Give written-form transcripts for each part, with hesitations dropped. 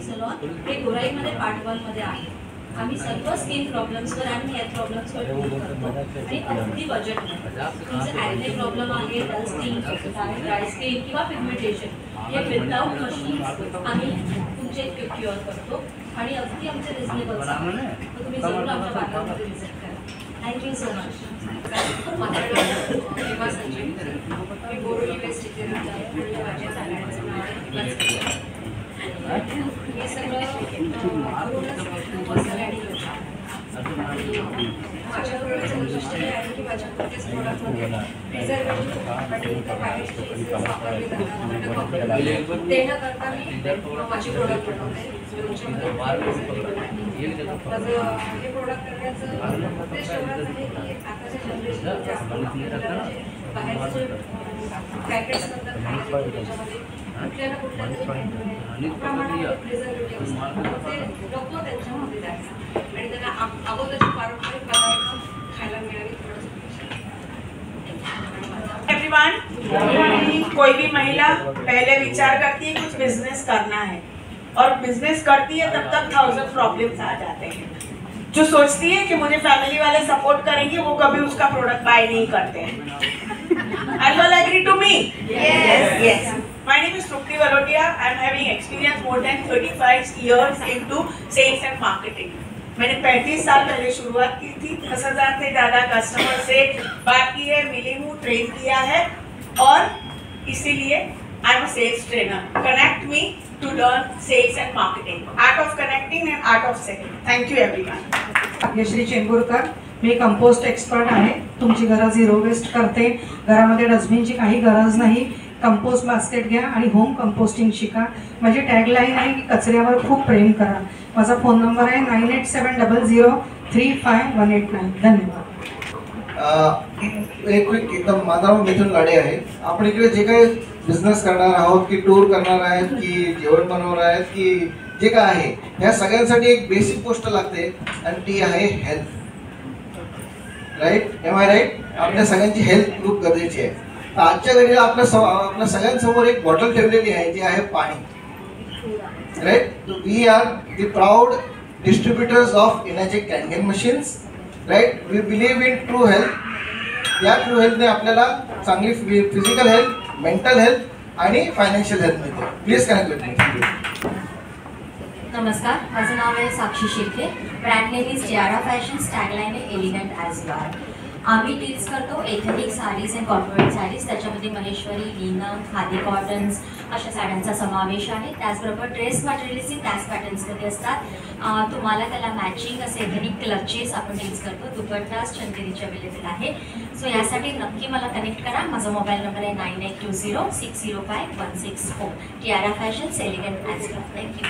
Salon हे गोराईमध्ये part 1 मध्ये आहे. आम्ही सर्व स्किन प्रॉब्लेम्सवर आणि हेअर प्रॉब्लेम्सवर डील करतो आणि अगदी बजेटमध्ये. तुमचे ॲक्ने प्रॉब्लेम आहे, डल स्किन, ड्राय स्किन किंवा पिगमेंटेशन हे विदाउट मशीन्स आम्ही तुमचे क्युअर करतो आणि अगदी आमचे रिजनेबल आहे. तर तुम्ही जरूर आमच्या पार्लरमध्ये व्हिजिट करा. Thank you so much. माझ्या संजय मी बोरोली वेस्ट इथे राहते आणि माझ्या सगळ्यांचं नाव आहे. हे सगळं माझ्या प्रोडक्टचं वैशिष्ट्य हे आहे की माझ्या प्रत्येक प्रोडक्टमध्ये प्रिझर्वेटिव्ह आणि इतर बायोस्टेज वापरले जातात. ते न करता मी माझी प्रोडक्ट बनवते. हे प्रोडक्ट करण्याचं उद्देश एवढाच आहे की आताच्या जनरेशनमध्ये बाहेरचे पॅकेट्सबद्दल खायचे त्याच्यामध्ये कुठल्या ना कुठल्या प्रमाणामध्ये प्रिझर्वेटिव्ह असतात. ते नको त्यांच्यामध्ये द्यायचं आणि त्यांना अगोदरचे पारंपरिक पदार्थ खायला मिळावे. एवरीवन, कोई भी महिला पहले विचार करती है कुछ बिजनेस करना है और बिजनेस करती है तब तक 1000 प्रॉब्लम्स आ जाते हैं. जो सोचती है कि मुझे फैमिली वाले सपोर्ट करेंगे वो कभी उसका प्रोडक्ट बाय नहीं करते हैं. Are you all agree to me? Yes. My name is Trupti Valotia. I am having experience more than 35 years into sales and marketing. मैंने 35 साल पहले शुरुआत की थी. 10,000 से ज़्यादा कस्टमर से बात की है, मिली हूँ, ट्रेन किया है और इसीलिए I am a sales trainer. Connect me to learn sales and marketing, art of connecting and art of selling. Thank you everyone. Yashri Chemburkar, मी कंपोस्ट एक्सपर्ट आहे. तुमची घरं झिरो वेस्ट करते. घरामध्ये डस्टबिनची काही गरज नाही. कंपोस्ट बास्केट घ्या आणि होम कंपोस्टिंग शिका. माझी टॅगलाईन आहे की कचऱ्यावर खूप प्रेम करा. माझा फोन नंबर आहे 9870035189. धन्यवाद. एक क्विक एकदम. माझं नाव मिथुन लाडे आहे. आपण इकडे जे काही बिझनेस करणार आहोत की टूर करणार आहेत की जेवण बनवणार आहेत की जे काय आहे ह्या सगळ्यांसाठी एक बेसिक गोष्ट लागते आणि ती आहे health. Right? Am I right? आपल्या सगळ्यांची हेल्थ खूप गरजेची आहे. तर आजच्या घडीला आपल्या सगळ्यांसमोर एक बॉटल ठेवलेली आहे जी आहे पाणी. Right? We are the proud distributors of एनर्जी Kangen machines. Right? We believe in true health. या ट्रू हेल्थने आपल्याला चांगली फिजिकल हेल्थ, मेंटल हेल्थ आणि फायनान्शियल हेल्थ मिळते. Please connect with me. नमस्कार, माझं नाव आहे Sakshi Shirke. Brand name is Jiara fashions. Tagline आहे एलिगंट ॲज यू आर. आम्ही डील्स करतो ethnic saris and corporate saris. त्याच्यामध्ये महेश्वरी, लीनम, खादी कॉटन्स अशा साड्यांचा समावेश आहे. त्याचबरोबर ड्रेस मटेरियल्सही त्याच पॅटर्न्समध्ये असतात. तुम्हाला त्याला मॅचिंग असे एथनिक क्लचेस आपण डील्स करतो. दुपट्टास चंदेरीचे अवेलेबल आहे. सो यासाठी नक्की मला कनेक्ट करा. माझा मोबाईल नंबर आहे 9820605164. जियारा fashions elegant as you are. Thank you.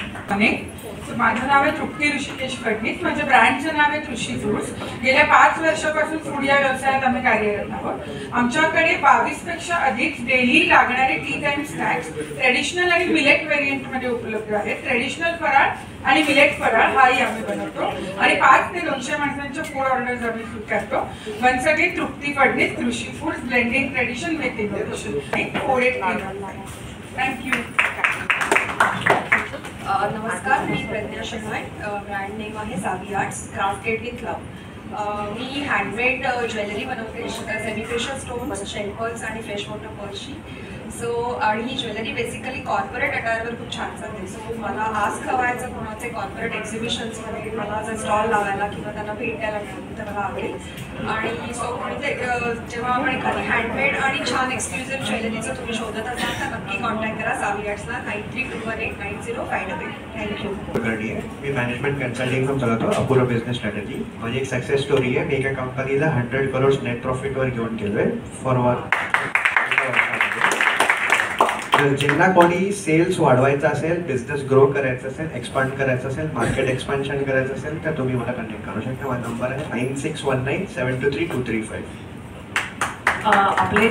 माझं नाव आहे तृप्ती ऋषिकेश फडणीस. माझ्या ब्रँडचं नाव आहे कृषी फ्रूट्स. गेल्या 5 वर्षापासून फूड या व्यवसायात आम्ही कार्यरत आहोत. आमच्याकडे 22पेक्षा अधिक डेली लागणारे टी टाइम स्नॅक्स ट्रेडिशनल आणि मिलेट व्हेरियंटमध्ये उपलब्ध आहेत. ट्रेडिशनल फराळ आणि मिलेट फराळ हाही आम्ही बनवतो आणि 5 ते 200 माणसांच्या फूड ऑर्डर्स आम्ही स्वीकारतो. Once again Trupti Phadnis, Krushi foods, blending tradition with innovation. Thank you. नमस्कार, मी प्रज्ञा शहाय. ब्रँड नेम आहे Savi arts, crafted with love. मी हँडमेड ज्वेलरी बनवते. Semi precious stones, shell pearls आणि फ्रेश वॉटर पर्ल्सची. सो आणि ही ज्वेलरी बेसिकली कॉर्पोरेट अटायरवर खूप छान चालते. सो मला आज खवायचं कोणाचे कॉर्पोरेट एक्झिबिशन्समध्ये मला जर स्टॉल लावायला किंवा त्यांना भेट द्यायला मिळाली तर मला आवडेल. आणि सो ते जेव्हा आपण एखादी हँडमेड आणि छान एक्सक्लुझिव्ह ज्वेलरीचं तुम्ही शोधत असाल तर नक्की कॉन्टॅक्ट करा सावी आर्ट्सला 9321890588. थँक्यू. मी मॅनेजमेंट कन्सल्टिंग चालवतो अपूर्व बिझनेस स्ट्रॅटेजी. माझी एक सक्सेस स्टोरी आहे. मी एका कंपनीला 100 crores नेट प्रॉफिटवर घेऊन गेलोय फॉरवर्ड. जर ज्यांना कोणी सेल्स वाढवायचा असेल, बिझनेस ग्रो करायचा असेल, एक्सपांड करायचं असेल, मार्केट एक्सपान्शन करायचं असेल तर तुम्ही मला कॉन्टॅक्ट करू शकता. माझा नंबर आहे 9619723235. आपले